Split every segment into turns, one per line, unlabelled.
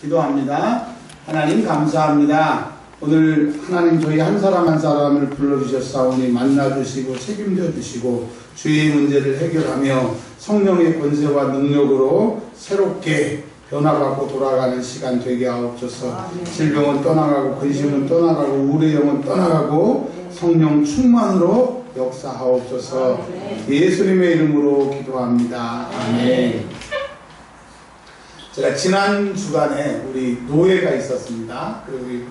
기도합니다. 하나님 감사합니다. 오늘 하나님 저희 한 사람 한 사람을 불러주셨사오니 만나주시고 책임져 주시고 주의 문제를 해결하며 성령의 권세와 능력으로 새롭게 변화받고 돌아가는 시간 되게 하옵소서. 질병은 떠나가고 근심은 떠나가고 우울의 영은 떠나가고 성령 충만으로 역사하옵소서. 예수님의 이름으로 기도합니다. 아멘. 제가 지난 주간에 우리 노예가 있었습니다. 그리고 우리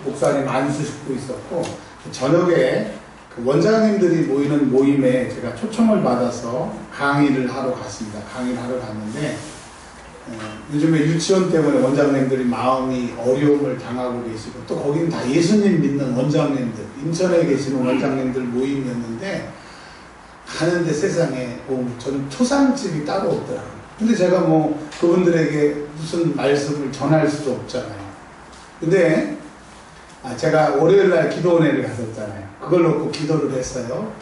목사님 안수식도 있었고 저녁에 그 원장님들이 모이는 모임에 제가 초청을 받아서 강의를 하러 갔습니다. 강의를 하러 갔는데 요즘에 유치원 때문에 원장님들이 마음이 어려움을 당하고 계시고 또 거기는 다 예수님 믿는 원장님들, 인천에 계시는 원장님들 모임이었는데 가는데 세상에 저는 초상집이 따로 없더라고요. 근데 제가 뭐 그분들에게 무슨 말씀을 전할 수도 없잖아요. 근데 제가 월요일날 기도원회를 갔었잖아요. 그걸 놓고 기도를 했어요.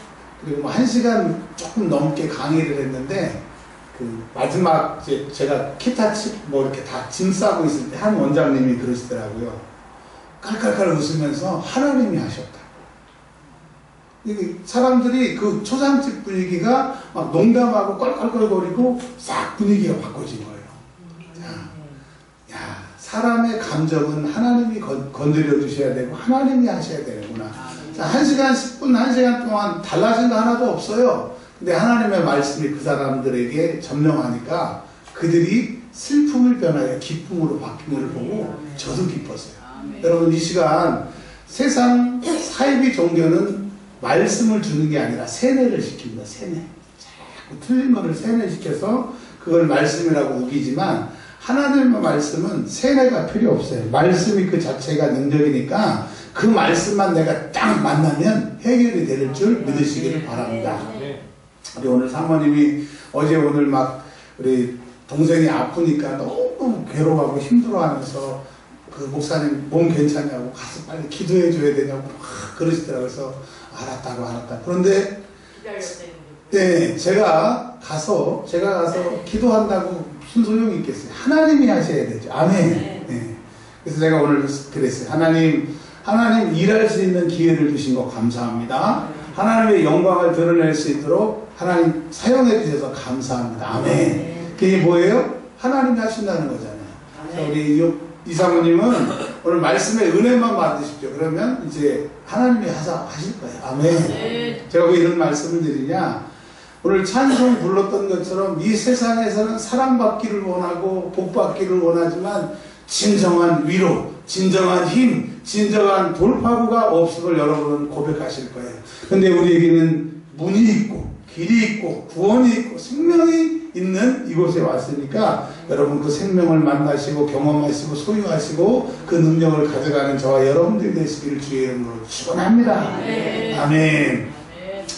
그리고 뭐 1시간 조금 넘게 강의를 했는데 그 마지막 제가 기타 뭐 이렇게 다 짐 싸고 있을 때 한 원장님이 그러시더라고요. 깔깔깔 웃으면서 하나님이 하셨다. 사람들이 그 초상집 분위기가 막 농담하고 껄껄껄거리고 싹 분위기가 바꿔진 거예요. 야, 사람의 감정은 하나님이 건드려 주셔야 되고 하나님이 하셔야 되는구나. 자, 1시간 10분, 1시간 동안 달라진 거 하나도 없어요. 근데 하나님의 말씀이 그 사람들에게 점령하니까 그들이 슬픔을 변하여 기쁨으로 바뀐 것을 보고 저도 기뻤어요. 여러분 이 시간 세상 사이비 종교는 말씀을 주는 게 아니라 세뇌를 시킵니다. 세뇌. 자꾸 틀린 거를 세뇌시켜서 그걸 말씀이라고 우기지만 하나님의 말씀은 세뇌가 필요 없어요. 말씀이 그 자체가 능력이니까 그 말씀만 내가 딱 만나면 해결이 될 줄 믿으시기를 바랍니다. 우리 오늘 사모님이 어제 오늘 막 우리 동생이 아프니까 너무 괴로워하고 힘들어하면서 그 목사님 몸 괜찮냐고 가서 빨리 기도해 줘야 되냐고 막 그러시더라고요. 그래서 알았다. 그런데 네, 제가 가서 기도한다고 무슨 소용이 있겠어요? 하나님이 하셔야 되죠. 아멘. 네. 그래서 제가 오늘 그랬어요. 하나님 일할 수 있는 기회를 주신 거 감사합니다. 하나님의 영광을 드러낼 수 있도록 하나님 사용해 주셔서 감사합니다. 아멘. 그게 뭐예요? 하나님이 하신다는 거잖아요. 그래서 우리 이사모님은 오늘 말씀의 은혜만 받으십시오. 그러면 이제 하나님이 하실 거예요. 아멘. 제가 왜 이런 말씀을 드리냐? 오늘 찬송 불렀던 것처럼 이 세상에서는 사랑받기를 원하고 복받기를 원하지만 진정한 위로, 진정한 힘, 진정한 돌파구가 없음을 여러분은 고백하실 거예요. 근데 우리에게는 문이 있고 길이 있고 구원이 있고 생명이 있는 이곳에 왔으니까 여러분 그 생명을 만나시고 경험하시고 소유하시고 그 능력을 가져가는 저와 여러분들이 되시기를 주의 이름으로 축원합니다. 아멘.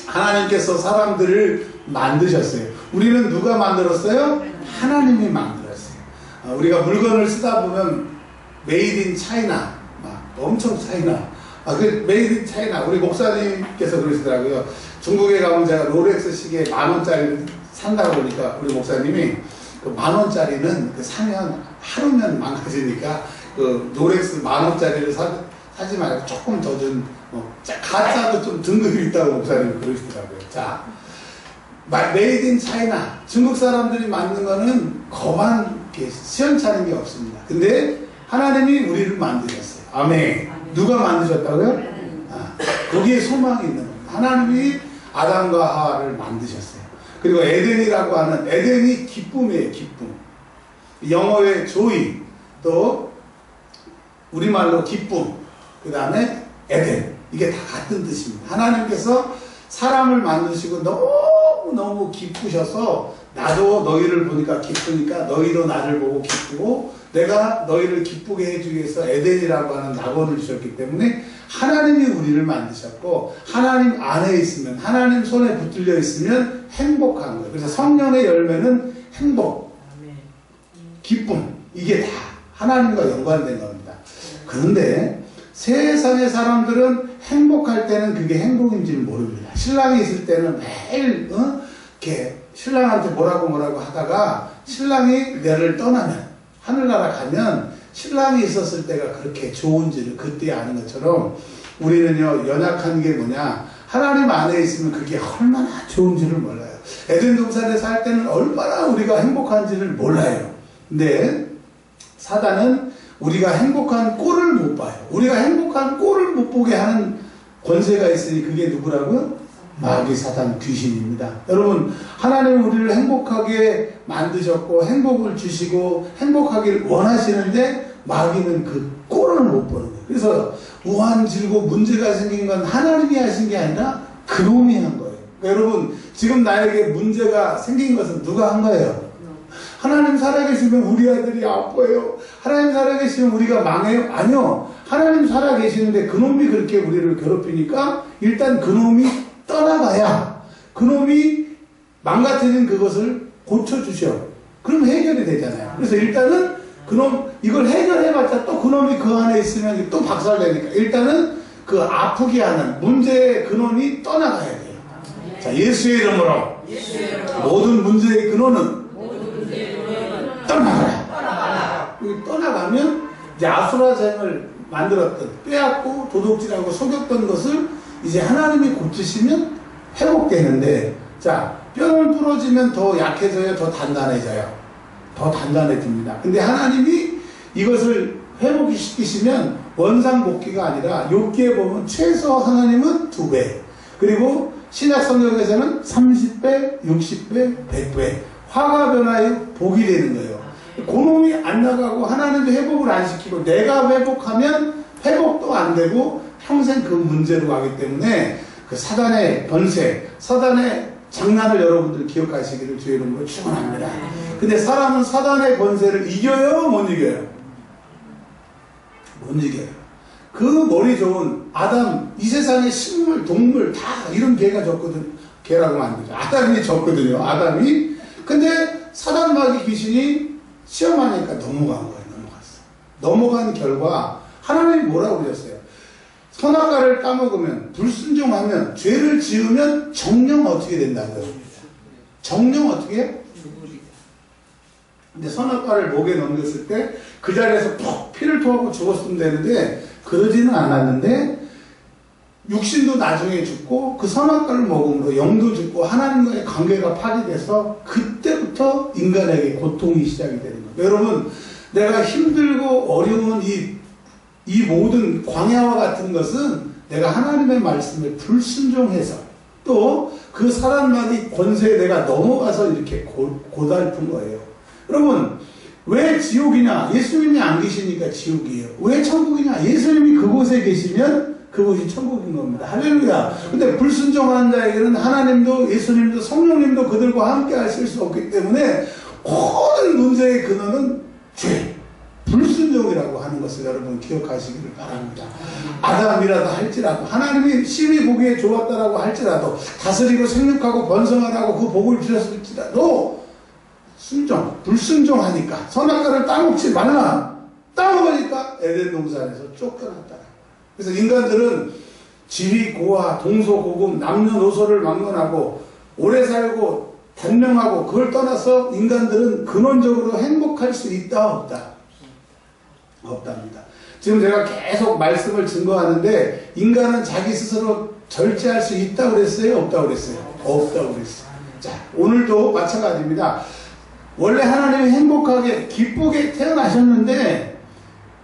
하나님께서 사람들을 만드셨어요. 우리는 누가 만들었어요? 하나님이 만들었어요. 우리가 물건을 쓰다 보면 메이드 인 차이나 엄청 차이나 그 메이드 인 차이나 우리 목사님께서 그러시더라고요. 중국에 가면 제가 롤렉스 시계 10,000원짜리를 산다고 보니까 우리 목사님이 그 10,000원짜리는 그 사면 하루면 망가지니까 그 롤렉스 10,000원짜리를 사지 말고 조금 더 좀 가짜도 좀 등급이 있다고 목사님이 그러시더라고요. 자, 메이드 인 차이나 중국 사람들이 만든 거는 거만 시원찮은 게 없습니다. 근데 하나님이 우리를 만드셨어요. 아멘. 누가 만드셨다고요? 거기에 소망이 있는 겁니다. 하나님이 아담과 하와를 만드셨어요. 그리고 에덴이라고 하는 에덴이 기쁨이에요. 기쁨. 영어의 joy, 또 우리말로 기쁨, 그 다음에 에덴. 이게 다 같은 뜻입니다. 하나님께서 사람을 만드시고 너무 기쁘셔서 나도 너희를 보니까 기쁘니까 너희도 나를 보고 기쁘고 내가 너희를 기쁘게 해주기 위해서 에덴이라고 하는 낙원을 주셨기 때문에 하나님이 우리를 만드셨고 하나님 안에 있으면 하나님 손에 붙들려 있으면 행복한 거예요. 그래서 성령의 열매는 행복, 기쁨, 이게 다 하나님과 연관된 겁니다. 그런데 세상의 사람들은 행복할 때는 그게 행복인지는 모릅니다. 신랑이 있을 때는 매일 이렇게 신랑한테 뭐라고 하다가 신랑이 나를 떠나면 하늘나라 가면 신랑이 있었을 때가 그렇게 좋은지를 그때 아는 것처럼 우리는요, 연약한 게 뭐냐, 하나님 안에 있으면 그게 얼마나 좋은지를 몰라요. 에덴 동산에 살 때는 얼마나 우리가 행복한지를 몰라요. 근데 사단은 우리가 행복한 꼴을 못 봐요. 우리가 행복한 꼴을 못 보게 하는 권세가 있으니 그게 누구라고요? 마귀, 사단, 귀신입니다. 여러분, 하나님 우리를 행복하게 만드셨고 행복을 주시고 행복하길 원하시는데 마귀는 그 꼴을 못 보는 거예요. 그래서 우환질고 문제가 생긴 건 하나님이 하신 게 아니라 그놈이 한 거예요. 그러니까 여러분, 지금 나에게 문제가 생긴 것은 누가 한 거예요? 하나님 살아계시면 우리 아들이 아파요. 하나님 살아계시면 우리가 망해요? 아니요. 하나님 살아계시는데 그놈이 그렇게 우리를 괴롭히니까 일단 그놈이 떠나가야 그놈이 망가뜨린 그것을 고쳐주셔. 그럼 해결이 되잖아요. 그래서 일단은 그놈, 이걸 해결해봤자 또 그놈이 그 안에 있으면 또 박살내니까 일단은 그 아프게 하는 문제의 그놈이 떠나가야 돼요. 자, 예수의 이름으로 모든 문제의 근원은 떠나가라. 떠나가면 이제 아수라장을 만들었던, 빼앗고 도둑질하고 속였던 것을 이제 하나님이 고치시면 회복되는데, 자, 뼈는 부러지면 더 약해져요? 더 단단해져요? 더 단단해집니다. 근데 하나님이 이것을 회복시키시면 원상복귀가 아니라 욥기에 보면 최소 하나님은 2배, 그리고 신약 성경에서는 30배, 60배, 100배 화가 변하여 복이 되는 거예요. 그놈이 안 나가고 하나님도 회복을 안 시키고 내가 회복하면 회복도 안 되고 평생 그 문제로 가기 때문에 그 사단의 번세, 사단의 장난을 여러분들 기억하시기를 주의 이름으로 축원합니다. 근데 사람은 사단의 권세를 이겨요? 못 이겨요? 못 이겨요. 그 머리 좋은 아담, 이 세상의 식물, 동물 다 이런 개가 졌거든. 개라고 하면 안 되죠. 아담이 졌거든요. 아담이. 근데 사단 마귀 귀신이 시험하니까 넘어간 거예요. 넘어간 결과 하나님이 뭐라고 그러셨어요? 선악과를 까먹으면, 불순종하면, 죄를 지으면 정령 어떻게 된다는 거예요? 정령 어떻게 해요? 근데 선악과를 목에 넘겼을 때 그 자리에서 푹 피를 토하고 죽었으면 되는데 그러지는 않았는데 육신도 나중에 죽고 그 선악과를 먹음으로 영도 죽고 하나님과의 관계가 파괴돼서 그때부터 인간에게 고통이 시작이 되는 거예요. 여러분, 내가 힘들고 어려운 이 모든 광야와 같은 것은 내가 하나님의 말씀을 불순종해서 또 그 사단마귀 권세에 내가 넘어가서 이렇게 고달픈 거예요. 여러분, 왜 지옥이냐? 예수님이 안 계시니까 지옥이에요. 왜 천국이냐? 예수님이 그곳에 계시면 그곳이 천국인 겁니다. 할렐루야. 근데 불순종한 자에게는 하나님도 예수님도 성령님도 그들과 함께 하실 수 없기 때문에 모든 문제의 근원은 죄, 불순종이라고 하는 것을 여러분 기억하시기를 바랍니다. 아담이라도 할지라도 하나님이 심히 보기에 좋았다라고 할지라도 다스리고 생육하고 번성하라고 그 복을 주셨을지라도 순종, 불순종하니까 선악과를 따먹지 말라. 따먹으니까 에덴 동산에서 쫓겨났다. 그래서 인간들은 지위, 고하, 동서고금, 남녀노소를 막론하고 오래 살고 단명하고 그걸 떠나서 인간들은 근원적으로 행복할 수 있다 없다? 없답니다. 지금 제가 계속 말씀을 증거하는데 인간은 자기 스스로 절제할 수 있다고 그랬어요? 없다고 그랬어요? 없다고 그랬어요. 자, 오늘도 마찬가지입니다. 원래 하나님이 행복하게 기쁘게 태어나셨는데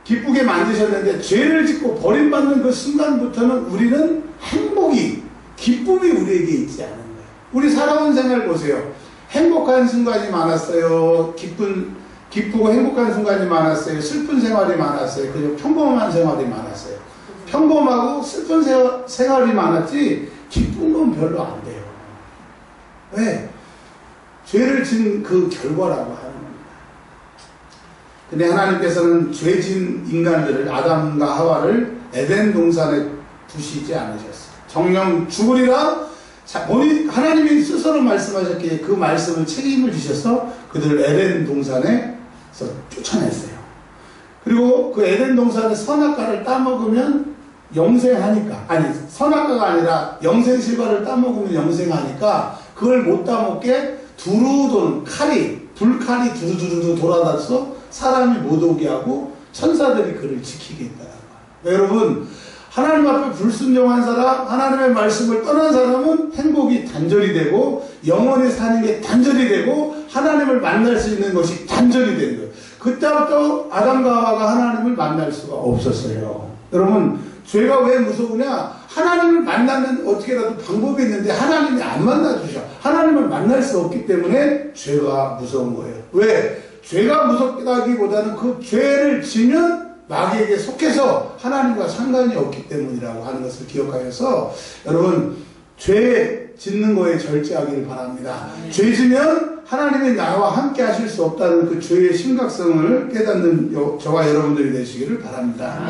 기쁘게 만드셨는데 죄를 짓고 버림받는 그 순간부터는 우리는 행복이, 기쁨이 우리에게 있지 않은 거예요. 우리 살아온 생활 보세요. 행복한 순간이 많았어요. 기쁘고 행복한 순간이 많았어요. 슬픈 생활이 많았어요. 그리고 평범한 생활이 많았어요. 평범하고 슬픈 생활이 많았지 기쁜 건 별로 안 돼요. 왜? 죄를 진 그 결과라고 하는 겁니다. 근데 하나님께서는 죄진 인간들을, 아담과 하와를 에덴 동산에 두시지 않으셨어요. 정령 죽으리라. 하나님이 스스로 말씀하셨기에 그 말씀을 책임을 지셔서 그들을 에덴 동산에서 쫓아냈어요. 그리고 그 에덴 동산에 선악과를 따먹으면 영생하니까, 아니 선악과가 아니라 영생실과를 따먹으면 영생하니까 그걸 못 따먹게 두루 도는 칼이, 불칼이 두루두루 돌아다녀서 사람이 못 오게 하고 천사들이 그를 지키게 했다는 거예요. 여러분, 하나님 앞에 불순종한 사람, 하나님의 말씀을 떠난 사람은 행복이 단절이 되고 영원히 사는 게 단절이 되고 하나님을 만날 수 있는 것이 단절이 되는 거예요. 그때부터 아담과 하와가 하나님을 만날 수가 없었어요. 여러분, 죄가 왜 무서우냐? 하나님을 만나면 어떻게라도 방법이 있는데 하나님이 안 만나주셔. 하나님을 만날 수 없기 때문에 죄가 무서운 거예요. 왜? 죄가 무섭다기보다는 그 죄를 지는 마귀에게 속해서 하나님과 상관이 없기 때문이라고 하는 것을 기억하여서 여러분, 죄 짓는 거에 절제하기를 바랍니다. 죄 지면 하나님이 나와 함께 하실 수 없다는 그 죄의 심각성을 깨닫는 저와 여러분들이 되시기를 바랍니다.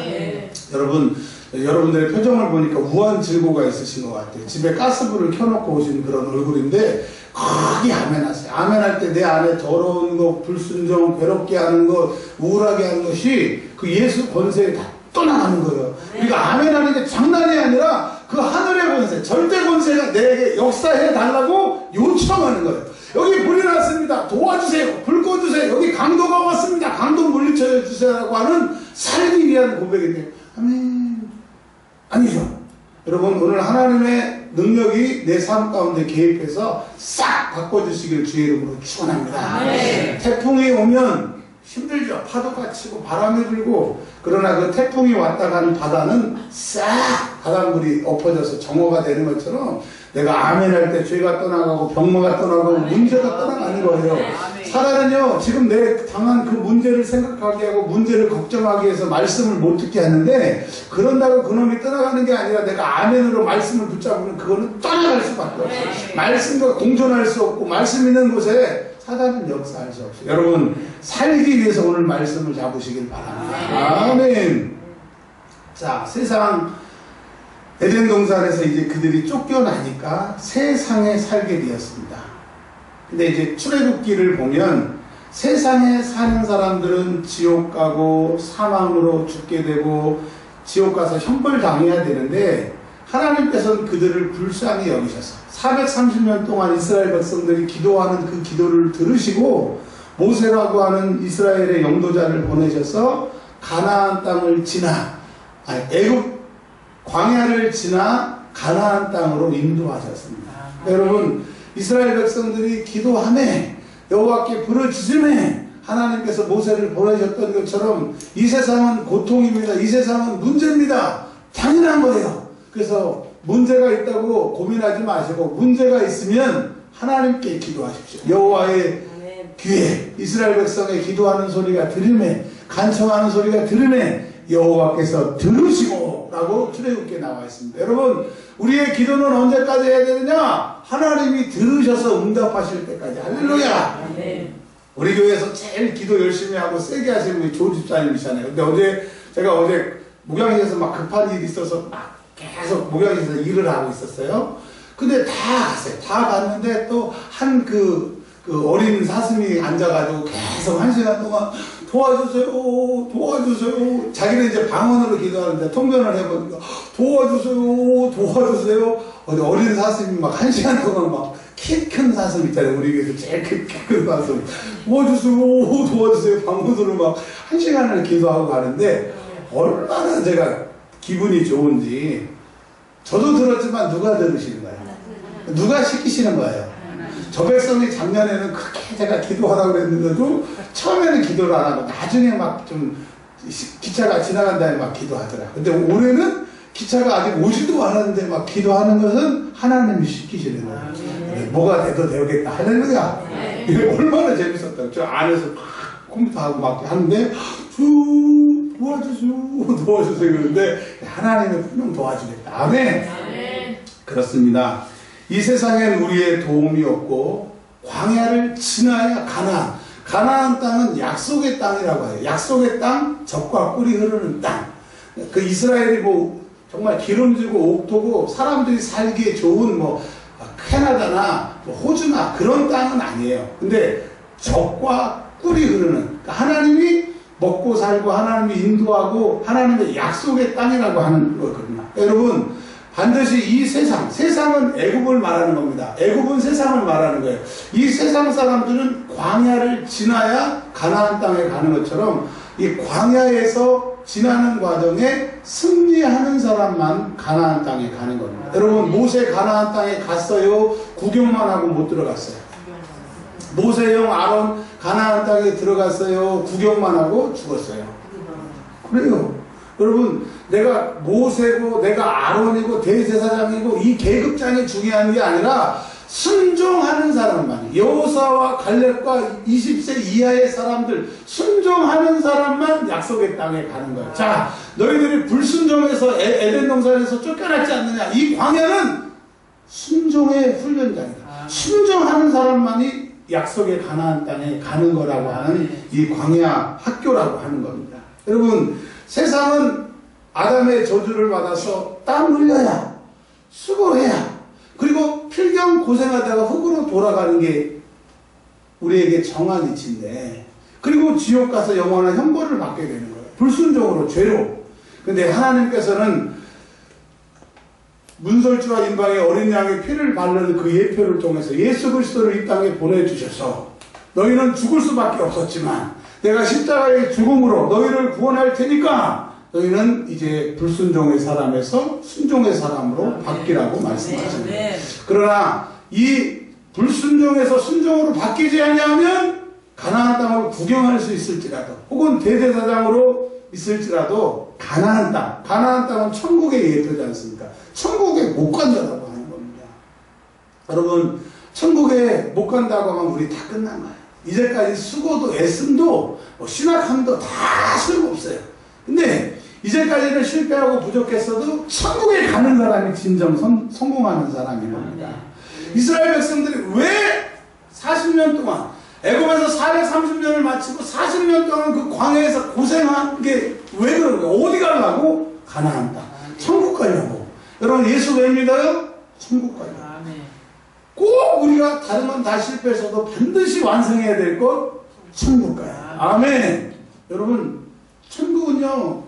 여러분, 여러분들의 표정을 보니까 우한 즐거가 있으신 것 같아요. 집에 가스불을 켜놓고 오신 그런 얼굴인데 크게 아멘하세요. 아멘할 때 내 안에 더러운 것, 불순종, 괴롭게 하는 것, 우울하게 하는 것이 그 예수 권세에 다 떠나가는 거예요. 우리가 아멘하는 게 장난이 아니라 그 하늘의 권세, 절대 권세가 내게 역사해 달라고 요청하는 거예요. 여기 불이 났습니다. 도와주세요. 불 꺼주세요. 여기 강도가 왔습니다. 강도 물리쳐 주세요라고 하는 살기 위한 고백인데, 아멘. 아니죠. 여러분, 오늘 하나님의 능력이 내 삶 가운데 개입해서 싹 바꿔주시길 주의 이름으로 축원합니다. 태풍이 오면 힘들죠. 파도가 치고 바람이 불고, 그러나 그 태풍이 왔다 가는 바다는 싹 바닷물이 엎어져서 정오가 되는 것처럼 내가 아멘할 때 죄가 떠나가고 병마가 떠나가고 문제가 떠나가는 거예요. 사단은요, 지금 내 당한 그 문제를 생각하게 하고 문제를 걱정하기 위해서 말씀을 못 듣게 하는데, 그런다고 그놈이 떠나가는 게 아니라 내가 아멘으로 말씀을 붙잡으면 그거는 떠나갈 수밖에 없어요. 말씀과 공존할 수 없고 말씀 있는 곳에 사단은 역사할 수 없어요. 여러분, 살기 위해서 오늘 말씀을 잡으시길 바랍니다. 아멘. 자, 세상 에덴 동산에서 이제 그들이 쫓겨나니까 세상에 살게 되었습니다. 근데 이제 출애굽기를 보면 세상에 사는 사람들은 지옥 가고 사망으로 죽게 되고 지옥 가서 형벌 당해야 되는데, 하나님께서는 그들을 불쌍히 여기셔서 430년 동안 이스라엘 백성들이 기도하는 그 기도를 들으시고 모세라고 하는 이스라엘의 영도자를 보내셔서 가나안 땅을 지나, 애굽 광야를 지나 가나안 땅으로 인도하셨습니다. 여러분, 이스라엘 백성들이 기도하매 여호와께 부르짖으매 하나님께서 모세를 보내셨던 것처럼 이 세상은 고통입니다. 이 세상은 문제입니다. 당연한 거예요. 그래서 문제가 있다고 고민하지 마시고 문제가 있으면 하나님께 기도하십시오. 여호와의 귀에 이스라엘 백성의 기도하는 소리가 들으매, 간청하는 소리가 들으매 여호와께서 들으시고 라고 출애굽기에 나와 있습니다. 여러분, 우리의 기도는 언제까지 해야 되느냐? 하나님이 들으셔서 응답하실 때까지. 할렐루야. 우리 교회에서 제일 기도 열심히 하고 세게 하시는 분이 조 집사님이시잖아요. 근데 제가 어제 목양실에서 막 급한 일이 있어서 막 계속 목양실에서 일을 하고 있었어요. 근데 다 갔어요. 다 갔는데 또 한 그 어린 사슴이 앉아가지고 계속 1시간 동안 도와주세요, 도와주세요. 자기는 이제 방언으로 기도하는데 통변을 해보니까 도와주세요, 도와주세요. 어린 사슴이 막 1시간 동안 막 키 큰 사슴 있잖아요. 우리 교회에서 제일 큰 사슴. 도와주세요, 도와주세요. 방언으로 막 1시간을 기도하고 가는데 얼마나 제가 기분이 좋은지. 저도 들었지만 누가 들으시는 거예요? 누가 시키시는 거예요? 저 백성이 작년에는 그렇게 제가 기도하라고 그랬는데도 처음에는 기도를 안 하고 나중에 막 좀 기차가 지나간 다음에 막 기도하더라. 근데 올해는 기차가 아직 오지도 않았는데 막 기도하는 것은 하나님이 시키시는 거예요. 뭐가 돼도 되겠다. 할렐루야. 이게 얼마나 재밌었다고. 저 안에서 막 컴퓨터하고 막 하는데 도와주세요, 도와주세요. 그런데 하나님이 분명 도와주겠다. 아멘. 그렇습니다. 이 세상엔 우리의 도움이 없고 광야를 지나야 가나안 땅은 약속의 땅이라고 해요. 약속의 땅, 젖과 꿀이 흐르는 땅. 그 이스라엘이 뭐 정말 기름지고 옥토고 사람들이 살기에 좋은 뭐 캐나다나 뭐 호주나 그런 땅은 아니에요. 근데 젖과 꿀이 흐르는, 그러니까 하나님이 먹고 살고 하나님이 인도하고 하나님의 약속의 땅이라고 하는 거거든요. 여러분, 반드시 이 세상은 애굽을 말하는 겁니다. 애굽은 세상을 말하는 거예요. 이 세상 사람들은 광야를 지나야 가나안 땅에 가는 것처럼 이 광야에서 지나는 과정에 승리하는 사람만 가나안 땅에 가는 겁니다. 여러분, 모세 가나안 땅에 갔어요? 구경만 하고 못 들어갔어요? 모세 형 아론 가나안 땅에 들어갔어요? 구경만 하고 죽었어요? 그래요. 여러분, 내가 모세고 내가 아론이고 대제사장이고 이 계급장이 중요한 게 아니라 순종하는 사람만, 여호수아와 갈렙과 20세 이하의 사람들, 순종하는 사람만 약속의 땅에 가는 거예요. 자, 너희들이 불순종해서 에덴 동산에서 쫓겨났지 않느냐? 이 광야는 순종의 훈련장이다. 순종하는 사람만이 약속의 가나안 땅에 가는 거라고 하는 이 광야 학교라고 하는 겁니다. 여러분, 세상은 아담의 저주를 받아서 땀 흘려야, 수고해야, 그리고 필경 고생하다가 흙으로 돌아가는 게 우리에게 정한 이치인데, 그리고 지옥 가서 영원한 형벌을 받게 되는 거예요. 불순종으로, 죄로. 근데 하나님께서는 문설주와 인방의 어린 양의 피를 바르는 그 예표를 통해서 예수 그리스도를 이 땅에 보내주셔서 너희는 죽을 수밖에 없었지만 내가 십자가의 죽음으로 너희를 구원할 테니까 너희는 이제 불순종의 사람에서 순종의 사람으로 바뀌라고 말씀하십니다. 그러나 이 불순종에서 순종으로 바뀌지 않으면 가나안 땅을 구경할 수 있을지라도 혹은 대제사장으로 있을지라도 가나안 땅은 천국의 예표지 않습니까? 천국에 못 간다고 하는 겁니다. 여러분, 천국에 못 간다고 하면 우리 다 끝난 거예요. 이제까지 수고도 애씀도 신학함도 다 소용없어요. 근데 이제까지는 실패하고 부족했어도 천국에 가는 사람이 진정 성공하는 사람인 겁니다. 이스라엘 백성들이 왜 40년 동안 애굽에서 430년을 마치고 40년 동안 그 광야에서 고생한 게 왜 그런 거예요? 어디 가려고? 가나안 땅. 천국 가려고. 여러분, 예수 왜 믿어요? 천국 가려고. 꼭 우리가 다른 건 다 실패해서도 반드시 완성해야 될 것, 천국 가요. 아멘. 여러분, 천국은요,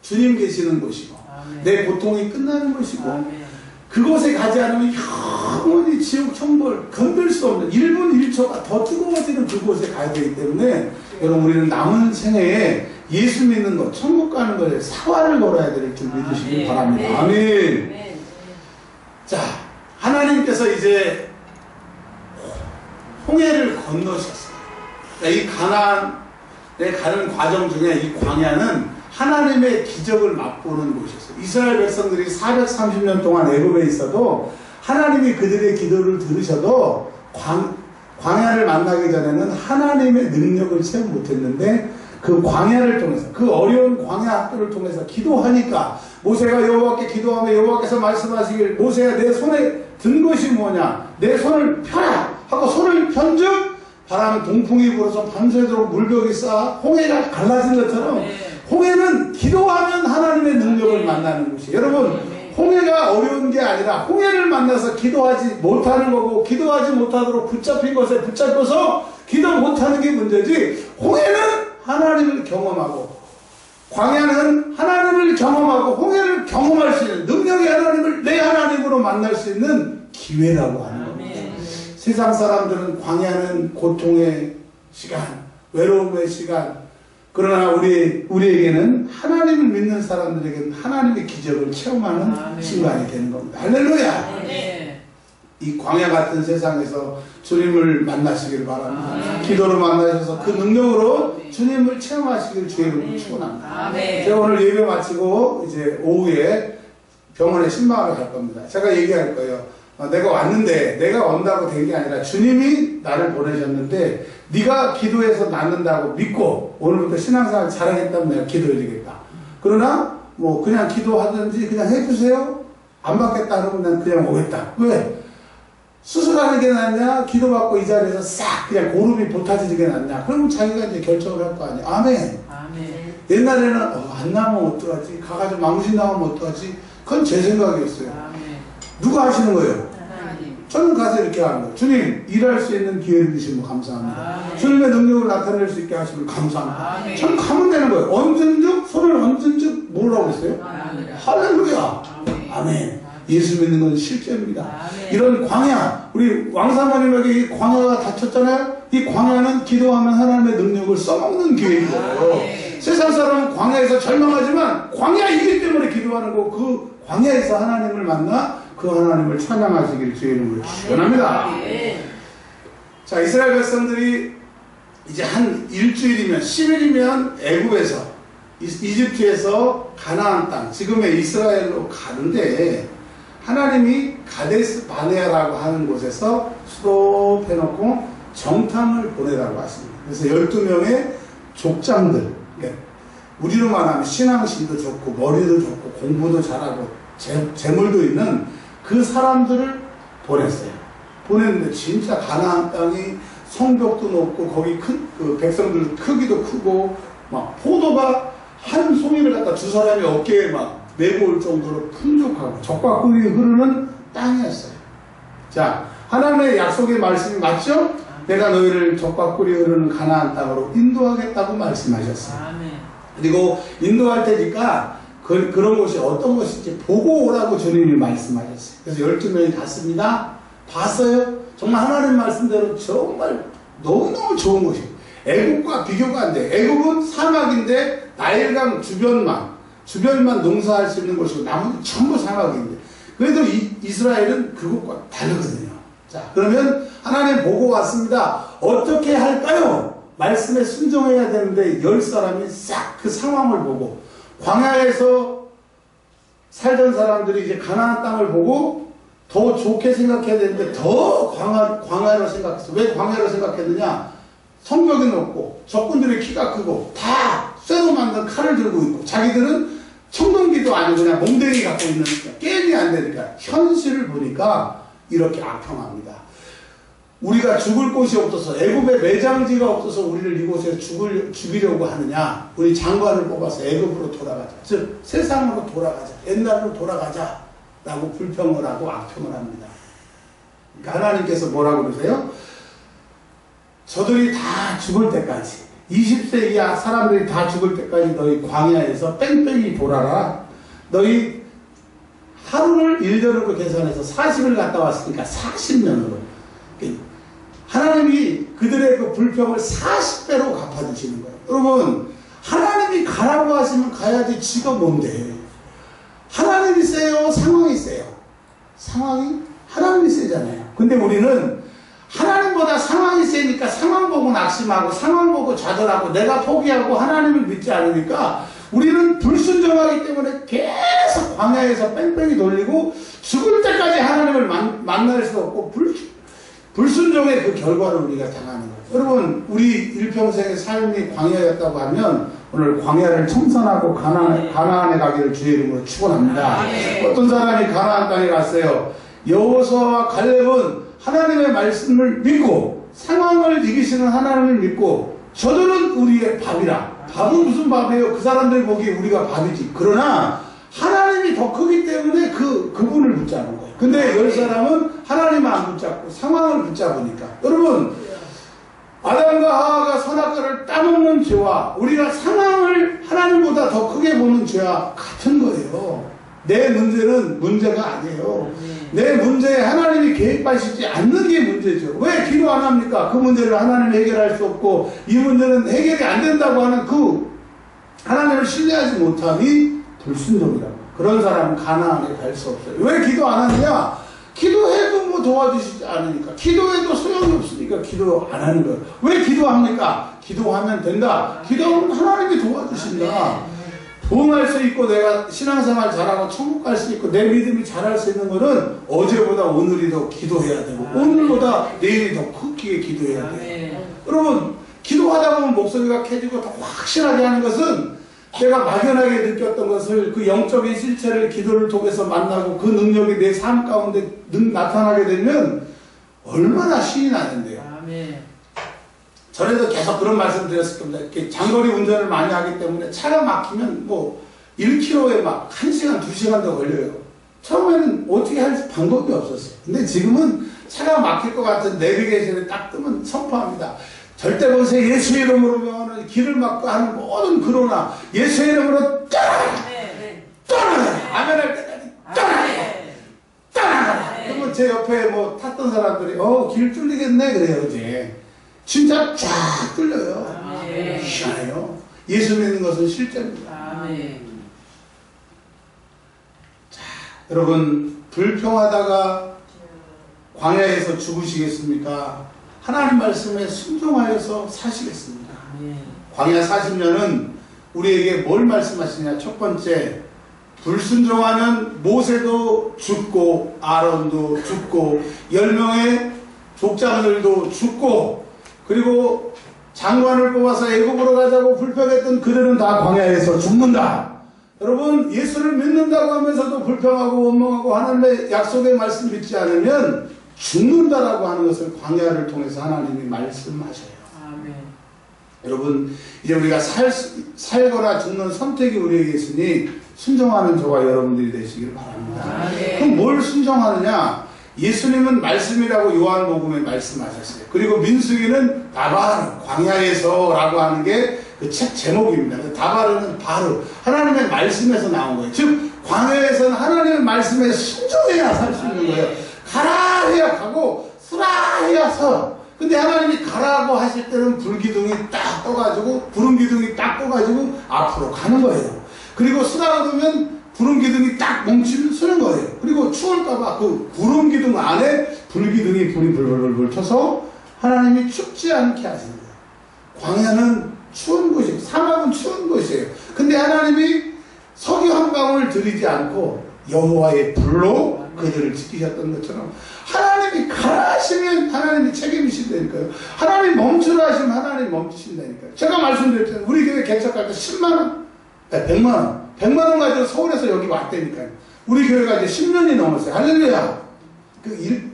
주님 계시는 곳이고, 내 고통이 끝나는 곳이고, 그곳에 가지 않으면 영원히 지옥 형벌 건들 수 없는 1분 1초가 더 뜨거워지는 그곳에 가야 되기 때문에 여러분, 우리는 남은 생애에 예수 믿는 것, 천국 가는 것에 사활을 걸어야 될 줄 믿으시기 바랍니다. 아멘. 자, 하나님께서 이제 홍해를 건너셨어요. 이 가나안에 가는 과정 중에 이 광야는 하나님의 기적을 맛보는 곳이었어요. 이스라엘 백성들이 430년 동안 애굽에 있어도 하나님이 그들의 기도를 들으셔도 광야를 만나기 전에는 하나님의 능력을 체험 못했는데 그 광야를 통해서, 그 어려운 광야 학교를 통해서 기도하니까 모세가 여호와께 기도하며 여호와께서 말씀하시길 모세야 내 손에 든 것이 뭐냐, 내 손을 펴라 하고 손을 편즉 바람 동풍이 불어서 밤새도록 물벽이 쌓아 홍해가 갈라진 것처럼 홍해는 기도하면 하나님의 능력을 만나는 곳이에요. 여러분, 홍해가 어려운 게 아니라 홍해를 만나서 기도하지 못하는 거고, 기도하지 못하도록 붙잡힌 것에 붙잡혀서 기도 못하는 게 문제지, 홍해는 하나님을 경험하고 광야는 하나님을 경험하고 홍해를 경험할 수 있는, 능력의 하나님을 내 하나님으로 만날 수 있는 기회라고 하는 겁니다. 세상 사람들은 광야는 고통의 시간, 외로움의 시간, 그러나 우리에게는 하나님을 믿는 사람들에게는 하나님의 기적을 체험하는 순간이 되는 겁니다. 할렐루야! 이 광야 같은 세상에서 주님을 만나시길 바랍니다. 기도로 만나셔서 그 능력으로 주님을 체험하시길 주의 이름으로 축원합니다. 제가 오늘 예배 마치고 이제 오후에 병원에 신방을 갈 겁니다. 제가 얘기할 거예요. 내가 왔는데 내가 온다고 된 게 아니라 주님이 나를 보내셨는데 네가 기도해서 낫는다고 믿고 오늘부터 신앙생활 잘하겠다면 내가 기도해주겠다. 그러나 뭐 그냥 기도하든지 그냥 해주세요. 안 받겠다 그러면 난 그냥 오겠다. 왜? 수술하는 게 낫냐? 기도받고 이 자리에서 싹 그냥 고름이 보타지는 게 낫냐? 그러면 자기가 이제 결정을 할 거 아니에요. 아멘. 옛날에는 안 나면 어떡하지? 가가지고 망신 나오면 어떡하지? 그건 제 생각이었어요. 누가 하시는 거예요? 저는 가서 이렇게 하는 거예요. 주님, 일할 수 있는 기회를 주시면 감사합니다. 주님의 능력을 나타낼 수 있게 하시면 감사합니다. 저는 가면 되는 거예요. 언젠즉, 손을 언젠즉 뭐라고 했어요? 할렐루야. 아멘. 예수 믿는 건 실제입니다. 이런 광야, 우리 왕사모님에게 이 광야가 닥쳤잖아요. 이 광야는 기도하면 하나님의 능력을 써먹는 기회이에요. 세상 사람은 광야에서 절망하지만 광야이기 때문에 기도하는 거고, 그 광야에서 하나님을 만나 그 하나님을 찬양하시길 주의 이름으로 축원합니다. 자, 이스라엘 백성들이 이제 한 일주일이면 10일이면 애굽에서 이집트에서 가나안 땅, 지금의 이스라엘로 가는데, 하나님이 가데스 바네아라고 하는 곳에서 수도해놓고 정탐을 보내라고 하십니다. 그래서 12명의 족장들, 우리로 말하면 신앙심도 좋고 머리도 좋고 공부도 잘하고 재물도 있는 그 사람들을 보냈어요. 보냈는데 진짜 가나안 땅이 성벽도 높고 거기 그 백성들 크기도 크고 막 포도가 한 송이를 갖다 두 사람이 어깨에 막 메고 올 정도로 풍족하고 적과 꿀이 흐르는 땅이었어요. 자, 하나님의 약속의 말씀이 맞죠? 내가 너희를 적과 꿀이 흐르는 가나안 땅으로 인도하겠다고 말씀하셨어요. 그리고 인도할 테니까 그런 곳이 어떤 곳인지 보고 오라고 주님이 말씀하셨어요. 그래서 12명이 갔습니다. 봤어요. 정말 하나님 말씀대로 정말 너무너무 좋은 곳이에요. 애국과 비교가 안 돼. 애국은 사막인데 나일강 주변만 농사할 수 있는 곳이고 나머지 전부 사막인데, 그래도 이스라엘은 그곳과 다르거든요. 자, 그러면 하나님 보고 왔습니다. 어떻게 할까요? 말씀에 순종해야 되는데 10사람이 싹 그 상황을 보고, 광야에서 살던 사람들이 이제 가나안 땅을 보고 더 좋게 생각해야 되는데 더 광야로 생각했어. 왜 광야로 생각했느냐? 성벽이 높고 적군들의 키가 크고 다 쇠로 만든 칼을 들고 있고, 자기들은 청동기도 아니고 그냥 몽댕이 갖고 있는 게임이 안 되니까 현실을 보니까 이렇게 악평합니다. 우리가 죽을 곳이 없어서, 애굽에 매장지가 없어서 우리를 이곳에 죽이려고 하느냐? 우리 장관을 뽑아서 애굽으로 돌아가자. 즉 세상으로 돌아가자. 옛날로 돌아가자. 라고 불평을 하고 악평을 합니다. 그러니까 하나님께서 뭐라고 그러세요? 저들이 다 죽을 때까지, 20세 이하 사람들이 다 죽을 때까지 너희 광야에서 뺑뺑이 돌아라. 너희 하루를 1년으로 계산해서 40을 갔다 왔으니까 40년으로. 하나님이 그들의 그 불평을 40배로 갚아주시는 거예요. 여러분, 하나님이 가라고 하시면 가야지 지가 뭔데. 하나님이 세요? 상황이 세요? 상황이? 하나님이 세잖아요. 근데 우리는 하나님보다 상황이 세니까 상황 보고 낙심하고 상황 보고 좌절하고 내가 포기하고 하나님을 믿지 않으니까 우리는 불순종하기 때문에 계속 광야에서 뺑뺑이 돌리고 죽을 때까지 하나님을 만날 수 없고 불순종의 그 결과를 우리가 당하는 거예요. 여러분, 우리 일평생의 삶이 광야였다고 하면 오늘 광야를 청산하고 가나안에 가기를 주의 이름으로 축원합니다. 어떤 사람이 가나안 땅에 갔어요. 여호수아와 갈렙은 하나님의 말씀을 믿고 상황을 이기시는 하나님을 믿고, 저들은 우리의 밥이라. 밥은 무슨 밥이에요? 그 사람들 보기에 우리가 밥이지. 그러나 하나님이 더 크기 때문에 그분을 붙잡은 거예요. 근데 10사람은 하나님을 안 붙잡고 상황을 붙잡으니까. 여러분, 아담과 하와가 선악과를 따먹는 죄와 우리가 상황을 하나님보다 더 크게 보는 죄와 같은 거예요. 내 문제는 문제가 아니에요. 내 문제에 하나님이 개입하시지 않는 게 문제죠. 왜 기도 안 합니까? 그 문제를 하나님이 해결할 수 없고 이 문제는 해결이 안 된다고 하는 그 하나님을 신뢰하지 못함이 불순종이라고. 그런 사람은 가나안에 갈 수 없어요. 왜 기도 안 하느냐? 기도해도 뭐 도와주시지 않으니까. 기도해도 소용이 없으니까 기도 안 하는 거예요. 왜 기도합니까? 기도하면 된다. 기도하면 하나님이 도와주신다. 부흥할 수 있고 내가 신앙생활 잘하고 천국 갈 수 있고 내 믿음이 잘할 수 있는 거는 어제보다 오늘이 더 기도해야 되고 오늘보다 내일이 더 크게 기도해야 돼요. 여러분, 기도하다 보면 목소리가 켜지고 더 확실하게 하는 것은 내가 막연하게 느꼈던 것을 그 영적인 실체를 기도를 통해서 만나고 그 능력이 내 삶 가운데 나타나게 되면 얼마나 신이 나는데요. 전에도 계속 그런 말씀 드렸을 겁니다. 이렇게 장거리 운전을 많이 하기 때문에 차가 막히면 뭐 1km에 막 1시간, 2시간도 걸려요. 처음에는 어떻게 할 방법이 없었어요. 근데 지금은 차가 막힐 것 같은 내비게이션에 딱 뜨면 선포합니다. 절대 보세요. 예수의 이름으로 길을 막고 하는 모든 그러나 예수의 이름으로 떠나라! 떠나라! 아멘 할 때까지 떠나라! 제 옆에 뭐 탔던 사람들이 길 뚫리겠네 그래요. 이제 진짜 쫙 뚫려요. 희한해요. 예수 믿는 것은 실제입니다. 자, 여러분 불평하다가 광야에서 죽으시겠습니까? 하나님 말씀에 순종하여서 사시겠습니다. 광야 40년은 우리에게 뭘 말씀하시냐? 첫 번째, 불순종하면 모세도 죽고 아론도 죽고 10명의 족장들도 죽고, 그리고 장관을 뽑아서 애굽으로 가자고 불평했던 그들은 다 광야에서 죽는다. 여러분, 예수를 믿는다고 하면서도 불평하고 원망하고 하나님의 약속의 말씀 믿지 않으면 죽는다라고 하는 것을 광야를 통해서 하나님이 말씀하셔요. 여러분, 이제 우리가 살거나 죽는 선택이 우리에게 있으니 순종하는 저와 여러분들이 되시길 바랍니다. 그럼 뭘 순종하느냐? 예수님은 말씀이라고 요한복음에 말씀하셨어요. 그리고 민수기는 다바르, 광야에서 라고 하는 게 그 책 제목입니다. 다바르는 바로 하나님의 말씀에서 나온 거예요. 즉 광야에서는 하나님의 말씀에 순종해야 살 수 있는 거예요. 가라 해야 가고 쓰라 해야 서. 근데 하나님이 가라고 하실 때는 불기둥이 딱 떠가지고, 구름 기둥이 딱 떠가지고 앞으로 가는 거예요. 그리고 쓰라 그러면 구름 기둥이 딱 멈추면 서는 거예요. 그리고 추울까봐 그 구름 기둥 안에 불기둥이 불이 불불불 켜서 하나님이 춥지 않게 하시는 거예요. 광야는 추운 곳이에요. 사막은 추운 곳이에요. 근데 하나님이 석유 한 방울 들이지 않고 여호와의 불로 그들을 지키셨던 것처럼, 하나님이 가라 하시면 하나님이 책임지신다니까요. 하나님 멈추라 하시면 하나님 멈추신다니까요. 제가 말씀드렸잖아요. 우리 교회 개척할 때 10만원, 100만원, 100만원 가지고 서울에서 여기 왔다니까요. 우리 교회가 이제 10년이 넘었어요. 할렐루야.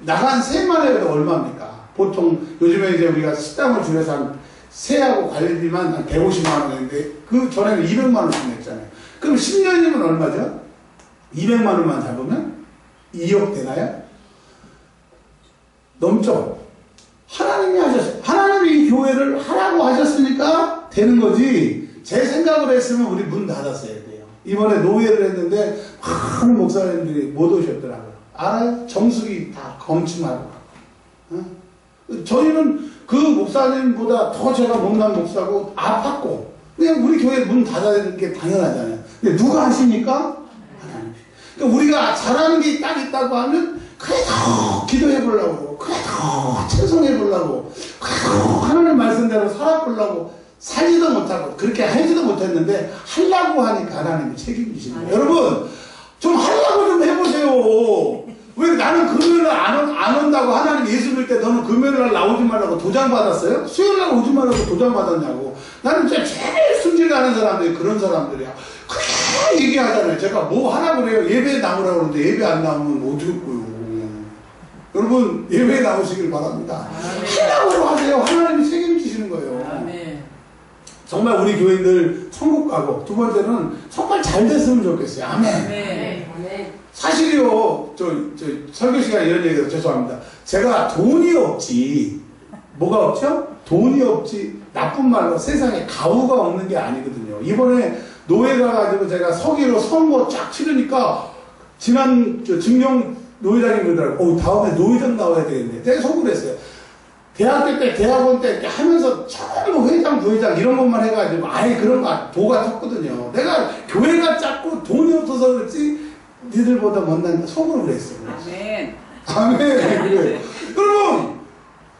나간 세만 해도 얼마입니까? 보통 요즘에 이제 우리가 식당을 줄여서 한 세하고 관리비만 한 150만원 했는데, 그 전에는 200만원씩 냈잖아요. 그럼 10년이면 얼마죠? 200만원만 잡으면 2억 되나요? 넘죠? 하나님이 하셨어요. 하나님이 이 교회를 하라고 하셨으니까 되는 거지, 제 생각을 했으면 우리 문 닫았어야 돼요. 이번에 노예를 했는데 많은 목사님들이 못 오셨더라고요. 알아요? 정수기 다 검침하고. 저희는 그 목사님보다 더 제가 못난 목사고 아팠고, 그냥 우리 교회 문 닫아야 되는 게 당연하잖아요. 근데 누가 하십니까? 하나님. 그러니까 우리가 잘하는 게 딱 있다고 하면 그래도 기도해 보려고, 그래도 찬송해 보려고, 그래도 하나님 말씀대로 살아보려고 살지도 못하고 그렇게 하지도 못했는데 하려고 하니까 하나님이 책임지시는 거예요. 여러분, 좀 하려고 좀 해보세요. 왜 나는 금요일날 안 온다고 하나님 예수 믿을 때 너는 금요일날 나오지 말라고 도장 받았어요? 수요일날 오지 말라고 도장 받았냐고. 나는 진짜 제일 순진하는 사람들이 그런 사람들이야. 그렇게 얘기하잖아요. 제가 뭐 하라고 그래요? 예배에 나오라고 그러는데 예배 안 나오면 어떡고요. 여러분, 예배에 나오시길 바랍니다. 하라고 하세요. 하나님이 책임지시는 거예요. 아멘. 정말 우리 교인들 천국 가고, 두 번째는 정말 잘 됐으면 좋겠어요. 아멘. 아멘. 사실이요, 설교 시간에 이런 얘기해서 죄송합니다. 제가 돈이 없지, 뭐가 없죠? 돈이 없지, 나쁜 말로 세상에 가후가 없는 게 아니거든요. 이번에 노예 가가지고 제가 서기로 선거 쫙 치르니까, 지난 증명 노회장님 그러더라고요. 다음에 노회장 나와야 되겠네. 내가 속을 했어요. 대학교 때, 대학원 때 이렇게 하면서 전부 회장, 부회장 이런 것만 해가지고 아예 그런 거 도가 텄거든요. 내가 교회가 작고 돈이 없어서 그렇지 니들보다 못난다 속으로 그랬어요. 아멘. 아멘. 그래요. 여러분,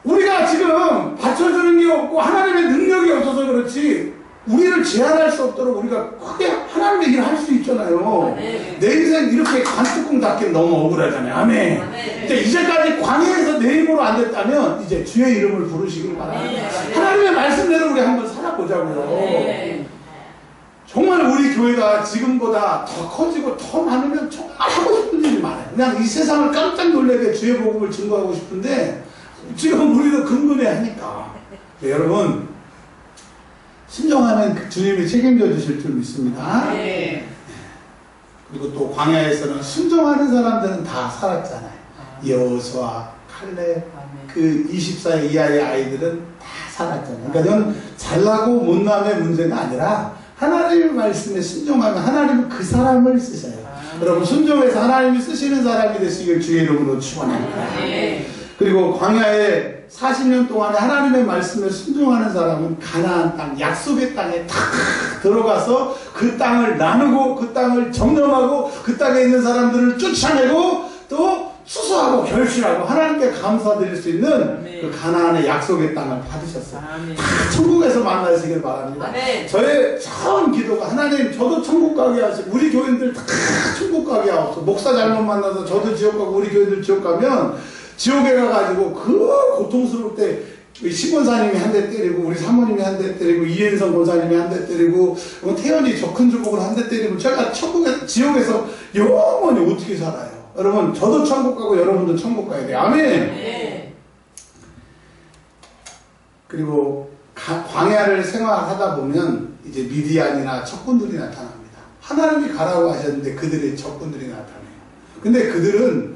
우리가 지금 받쳐주는 게 없고 하나님의 능력이 없어서 그렇지 우리를 제한할 수 없도록 우리가 크게 하나님의 일을 할 수 있잖아요. 아멘. 내 인생 이렇게 관뚜껑 닫기는 너무 억울하잖아요. 아멘. 아멘. 이제까지 광야에서 내 힘으로 안 됐다면 이제 주의 이름을 부르시길 바랍니다. 아멘. 하나님의 말씀대로 우리 한번 살아보자고요. 아멘. 정말 우리 교회가 지금보다 더 커지고 더 많으면 정말 하고 싶은 일이 많아요. 그냥 이 세상을 깜짝 놀라게 주의 복음을 증거하고 싶은데 지금 우리도 근근해 하니까. 네, 여러분, 순종하면 주님이 책임져 주실 줄 믿습니다. 네. 그리고 또 광야에서는 순종하는 사람들은 다 살았잖아요. 여호수아, 칼렙, 그 24세 이하의 아이들은 다 살았잖아요. 그러니까 이건 잘나고 못남의 문제가 아니라 하나님의 말씀에 순종하면 하나님은 그 사람을 쓰셔요. 여러분 순종해서 하나님이 쓰시는 사람이 되시길 주의 이름으로 축원합니다. 그리고 광야에 40년 동안에 하나님의 말씀에 순종하는 사람은 가나안 땅, 약속의 땅에 탁 들어가서 그 땅을 나누고 그 땅을 점령하고 그 땅에 있는 사람들을 쫓아내고 또 수소하고 결실하고 하나님께 감사드릴 수 있는 그 가나안의 약속의 땅을 받으셨어요. 다 천국에서 만나시길 바랍니다. 저의 처음 기도가 하나님 저도 천국 가게 하시고 우리 교인들 다 천국 가게 하옵소서. 목사 잘못 만나서 저도 지옥 가고 우리 교인들 지옥 가면 지옥에 가가지고 그 고통스러울 때 시권사님이 한 대 때리고 우리 사모님이 한 대 때리고 이현성 권사님이 한 대 때리고 태연이 저 큰 주먹을 한 대 때리고 제가 지옥에서 영원히 어떻게 살아요? 여러분 저도 천국 가고 여러분도 천국 가야 돼요. 아멘. 그리고 광야를 생활하다 보면 이제 미디안이나 적군들이 나타납니다. 하나님이 가라고 하셨는데 그들의 적군들이 나타나요. 근데 그들은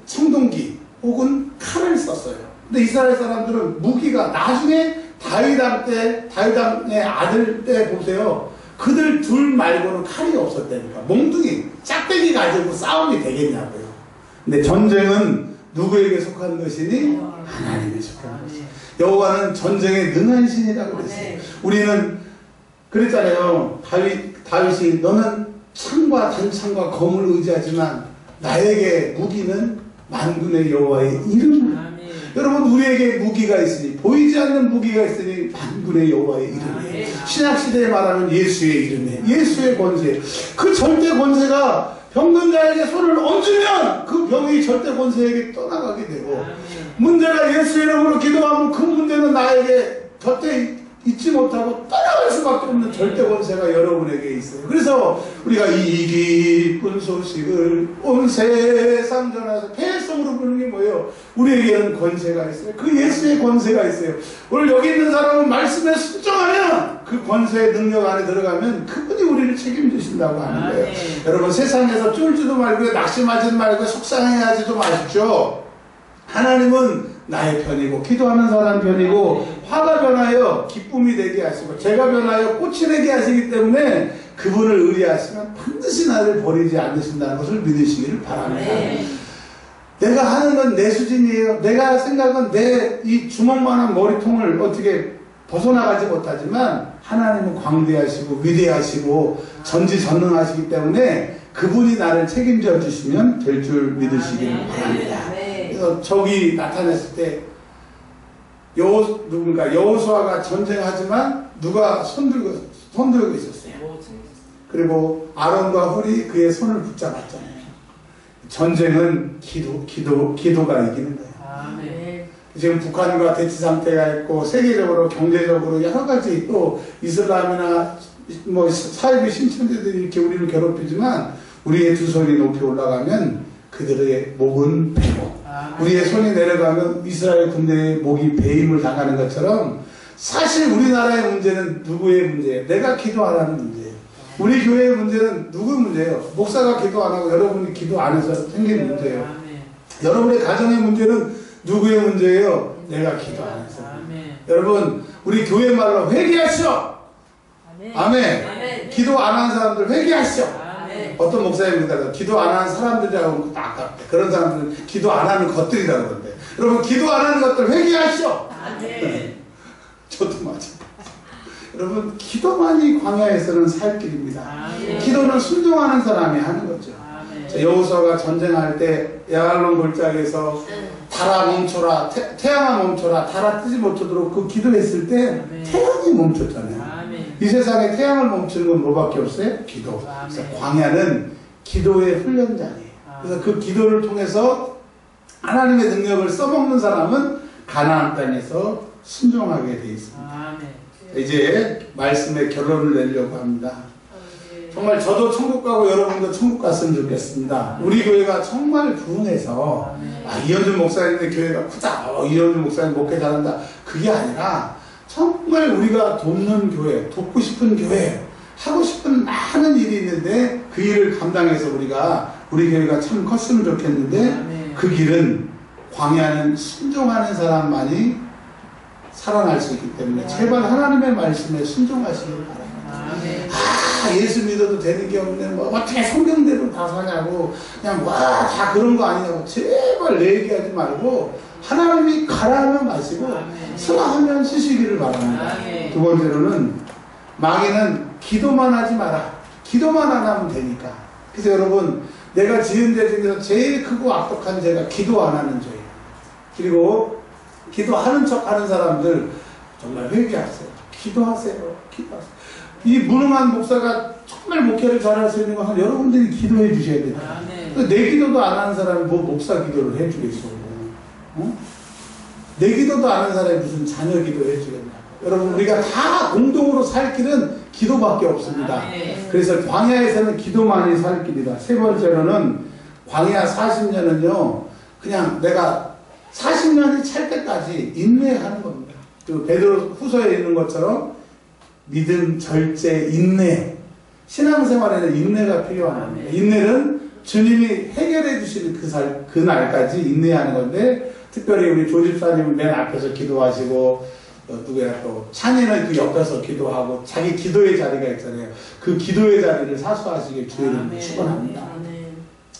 청동기 혹은 칼을 썼어요. 근데 이스라엘 사람들은 무기가 나중에 다윗왕의 아들 때 보세요. 그들 둘 말고는 칼이 없었다니까. 몽둥이, 짝대기 가지고 싸움이 되겠냐고요. 근데 전쟁은 누구에게 속한 것이니? 하나님에 속한 것이니. 여호와는 전쟁에 능한 신이라고 그랬어요. 우리는 그랬잖아요. 다윗이 너는 창과 단창과 검을 의지하지만 나에게 무기는 만군의 여호와의 이름을. 여러분 우리에게 무기가 있으니 보이지 않는 무기가 있으니 만군의 여호와의 이름에 신약시대에 말하면 예수의 이름에 예수의 권세 그 절대 권세가 병든 자에게 손을 얹으면 그 병이 절대 권세에게 떠나가게 되고 문제가 예수 이름으로 기도하면 그 문제는 나에게 곁에 잊지 못하고 떠나갈 수밖에 없는 절대 권세가 여러분에게 있어요. 그래서 우리가 이 기쁜 소식을 온 세상 전해서 폐성으로 부르는 게 뭐예요? 우리에게는 권세가 있어요. 그 예수의 권세가 있어요. 오늘 여기 있는 사람은 말씀에 순종하면 그 권세의 능력 안에 들어가면 그분이 우리를 책임지신다고 하는 거예요. 여러분 세상에서 쫄지도 말고 낙심하지도 말고 속상해하지도 마십시오. 하나님은 나의 편이고 기도하는 사람 편이고 화가 변하여 기쁨이 되게 하시고 재가 변하여 꽃이 되게 하시기 때문에 그분을 의뢰하시면 반드시 나를 버리지 않으신다는 것을 믿으시기를 바랍니다. 내가 하는 건 내 수준이에요. 내가 생각은 내 이 주먹만한 머리통을 어떻게 벗어나가지 못하지만 하나님은 광대하시고 위대하시고 전지전능하시기 때문에 그분이 나를 책임져 주시면 될 줄 믿으시기를 바랍니다. 그래서 적이 나타났을 때 여호수아가 전쟁하지만 누가 손들고 있었어요. 그리고 아론과 훌이 그의 손을 붙잡았잖아요. 전쟁은 기도가 이기는 거예요. 지금 북한과 대치 상태가 있고 세계적으로 경제적으로 여러 가지 또 이슬람이나 뭐 사이비 신천지들이 이렇게 우리를 괴롭히지만 우리의 두 손이 높이 올라가면 그들의 목은 베고 우리의 손이 내려가면 이스라엘 군대의 목이 배임을 당하는 것처럼 사실 우리나라의 문제는 누구의 문제예요? 내가 기도 안 하는 문제예요. 우리 교회의 문제는 누구의 문제예요? 목사가 기도 안 하고 여러분이 기도 안 해서 생긴 문제예요. 여러분의 가정의 문제는 누구의 문제예요? 내가 기도 안 해서. 여러분 우리 교회 말로 회개하시오. 아멘. 기도 안 하는 사람들 회개하시오. 어떤 목사님들 기도 안 하는 사람들이라고 아깝다. 그런 사람들은 기도 안 하는 것들이라고 그러는데 여러분 기도 안 하는 것들 회개하시오. 저도 마찬가지. 여러분 기도만이 광야에서는 살 길입니다. 기도는 순종하는 사람이 하는 거죠. 여호수아가 전쟁할 때 야알론 골짜기에서 달아 멈춰라 태양아 멈춰라 달아 뜨지 못하도록 그 기도했을 때 태양이 멈췄잖아요. 이 세상에 태양을 멈추는 건 뭐밖에 없어요? 기도. 그래서 광야는 기도의 훈련장이에요. 그래서 그 기도를 통해서 하나님의 능력을 써먹는 사람은 가나안 땅에서 순종하게 돼 있습니다. 이제 말씀의 결론을 내려고 합니다. 정말 저도 천국 가고 여러분도 천국 갔으면 좋겠습니다. 우리 교회가 정말 부흥해서 이현준 목사님의 교회가 크다, 이현준 목사님 목회 잘한다, 그게 아니라 정말 우리가 돕는 교회, 돕고 싶은 교회, 하고 싶은 많은 일이 있는데 그 일을 감당해서 우리 교회가 참 컸으면 좋겠는데 그 길은 광야는 순종하는 사람만이 살아날 수 있기 때문에 제발 하나님의 말씀에 순종하시길 바랍니다. 예수 믿어도 되는 게 없네. 뭐 어떻게 성경대로 다 사냐고. 그냥 와, 다 그런 거 아니냐고. 제발 내 얘기하지 말고 하나님이 가라하면 마시고 쓰라하면 쓰시기를 바랍니다. 두 번째로는 마귀는 기도만 하지 마라. 기도만 안 하면 되니까. 그래서 여러분, 내가 지은 죄 중에서 제일 크고 악독한 죄가 기도 안 하는 죄예요. 그리고 기도하는 척 하는 사람들 정말 회개하세요. 기도하세요. 기도하세요. 이 무능한 목사가 정말 목회를 잘할 수 있는 것은 여러분들이 기도해 주셔야 됩니다. 내 기도도 안 하는 사람이 뭐 목사 기도를 해 주겠어. 어? 내 기도도 안 하는 사람이 무슨 자녀 기도 해 주겠냐. 여러분, 우리가 다 공동으로 살 길은 기도밖에 없습니다. 그래서 광야에서는 기도만이 살 길이다. 세 번째로는 광야 40년은요, 그냥 내가 40년이 찰 때까지 인내하는 겁니다. 그 베드로 후서에 있는 것처럼 믿음, 절제, 인내. 신앙생활에는 인내가 필요한 겁니다. 인내는 주님이 해결해 주시는 그 날까지 인내하는 건데, 특별히 우리 조집사님은 맨 앞에서 기도하시고, 누구야 또 찬이는 그 옆에서 기도하고 자기 기도의 자리가 있잖아요. 그 기도의 자리를 사수하시길 주의를 축원합니다.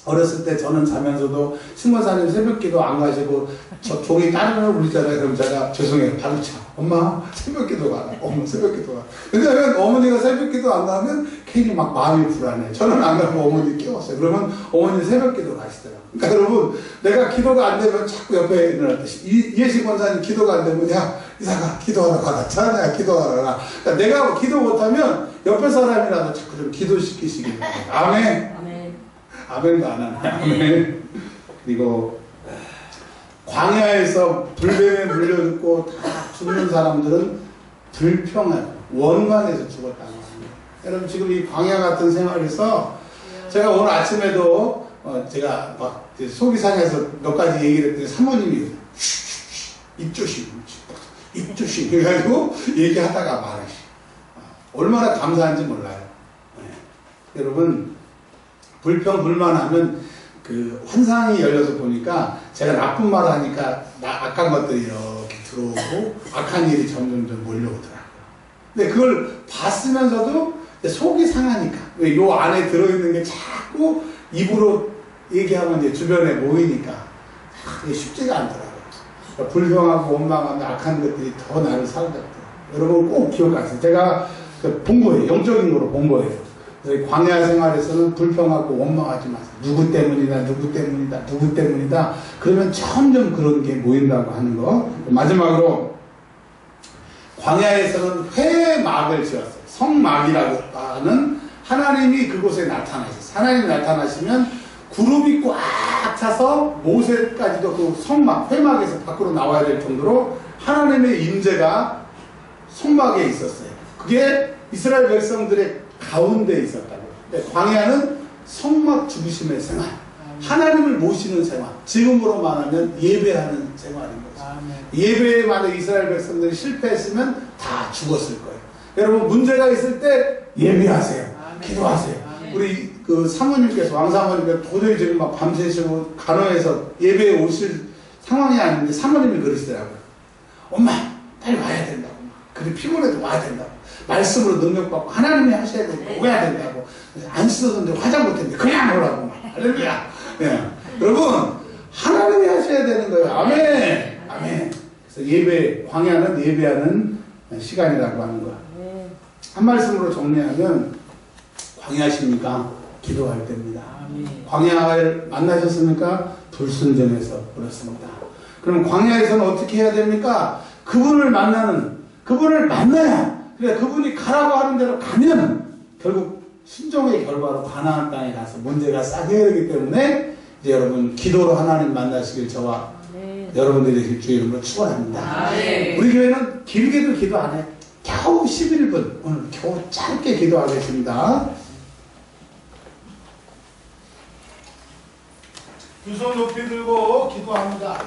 어렸을 때 저는 자면서도 신고사님 새벽기도 안 가시고 저 종이 따르면 울리잖아요. 그럼 제가 죄송해요. 바로 쳐. 엄마 새벽기도 가라. 엄마 새벽기도 가. 왜냐하면 어머니가 새벽기도 안 가면 괜히 막 마음이 불안해. 저는 안 가고 어머니 깨웠어요. 그러면 어머니 새벽기도 가시더라고요. 그러니까 여러분, 내가 기도가 안 되면 자꾸 옆에 일어날 때 이해식 권사님 기도가 안 되면 야 이사가 기도하러 가라. 자나야 기도하러 가라. 그러니까 내가 기도 못하면 옆에 사람이라도 자꾸 좀 기도시키시기 바랍니다. 아멘. 아멘도 안 하네. 아멘. 그리고 광야에서 불뱀에 물려죽고 다 죽는 사람들은 불평한 원관에서 죽었다고 합니다. 여러분, 지금 이 광야 같은 생활에서 제가 오늘 아침에도 제가 막 소기상에서 몇 가지 얘기를 했더니 사모님이 입조심 해가지고 얘기하다가 말하시. 얼마나 감사한지 몰라요. 네. 여러분, 불평 불만하면 그 환상이 열려서 보니까 제가 나쁜 말 하니까 악한 것들이 이렇게 들어오고 악한 일이 점점 몰려오더라고요. 근데 그걸 봤으면서도 속이 상하니까, 왜 요 안에 들어있는 게 자꾸 입으로 얘기하면 이제 주변에 모이니까 이게 쉽지가 않더라고요. 그러니까 불평하고 원망하는 악한 것들이 더 나를 사로잡더라고요. 여러분 꼭 기억하세요. 제가 본 거예요. 영적인 거로 본 거예요. 광야 생활에서는 불평하고 원망하지 마세요. 누구 때문이다. 그러면 점점 그런 게 모인다고 하는 거. 마지막으로 광야에서는 회막을 지었어요. 성막이라고 하는 하나님이 그곳에 나타나셨어요. 하나님이 나타나시면 구름이 꽉 차서 모세까지도 그 성막, 회막에서 밖으로 나와야 될 정도로 하나님의 임재가 성막에 있었어요. 그게 이스라엘 백성들의 가운데 있었다고. 광야는 성막 중심의 생활, 하나님을 모시는 생활, 지금으로 말하면 예배하는 생활인 거죠. 예배에 만약 이스라엘 백성들이 실패했으면 다 죽었을 거예요. 여러분, 문제가 있을 때 예배하세요. 기도하세요. 우리 그 사모님께서, 왕사모님께서 도저히 지금 막 밤새시고 간호해서 예배에 오실 상황이 아닌데 사모님이 그러시더라고요. 엄마 빨리 와야 된다고. 그래 피곤해도 와야 된다고. 말씀으로 능력받고 하나님이 하셔야 되고 오야 된다고. 안 씻었는데 화장 못했는데 그냥 오라고. 할렐루야. 예. 여러분, 하나님이 하셔야 되는 거예요. 아멘. 아멘. 그래서 예배, 광야는 예배하는 시간이라고 하는 거야. 한 말씀으로 정리하면 광야십니까? 기도할 때입니다. 광야를 만나셨습니까? 불순종해서 그렇습니다. 그럼 광야에서는 어떻게 해야 됩니까? 그분을 만나야, 그래 그분이 가라고 하는 대로 가면 결국 순종의 결과로 가나안 땅에 가서 문제가 싹 해결되기 때문에 이제 여러분 기도로 하나님 만나시길 저와 여러분들이 되실 주 이름으로 축원합니다. 우리 교회는 길게도 기도 안 해. 겨우 11분, 오늘 겨우 짧게 기도하겠습니다. 두 손 높이 들고 기도합니다.